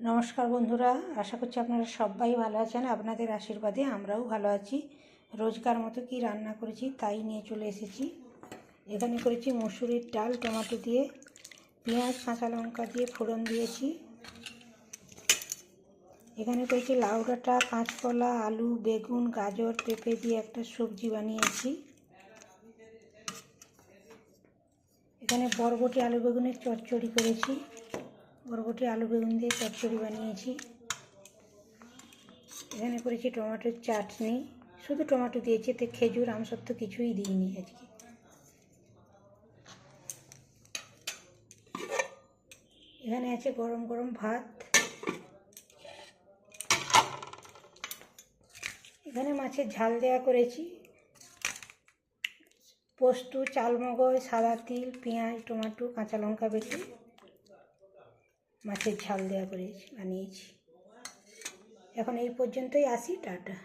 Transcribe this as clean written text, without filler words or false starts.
नमस्कार बंधुरा आशा करছি আপনারা সবাই ভালো আছেন। আপনাদের আশীর্বাদে আমরাও ভালো আছি। রোজকার মতো কি রান্না করেছি তাই নিয়ে চলে এসেছি। এখানে করেছি মসুরির ডাল টমেটো দিয়ে, পেঁয়াজ কাঁচা লঙ্কা দিয়ে ফোড়ন দিয়েছি। এখানে করেছি লাউ ডাঁটা, কাঁচকলা, আলু, বেগুন, গাজর, পেঁপে দিয়ে একটা সবজি বানিয়েছি। এখানে বরবটি আলু বেগুনের চচ্চড়ি করেছি। বরবটি আলু বেগুন দিয়ে চচ্চড়ি বানিয়েছি। এখানে করেছি টমেটোর চাটনি, শুধু টমেটো দিয়েছি, এতে খেজুর আমসত্ব কিছুই দিইনি আজকে। এখানে আছে গরম গরম ভাত। এখানে মাছের ঝাল দেওয়া করেছি, পোস্ত, চালমগজ, সাদা তিল, পেঁয়াজ, টমেটো, কাঁচা লঙ্কা বেটে মাছের ঝাল দেওয়া করেছি বানিয়েছি। এখন এই পর্যন্তই, আসি, টাটা।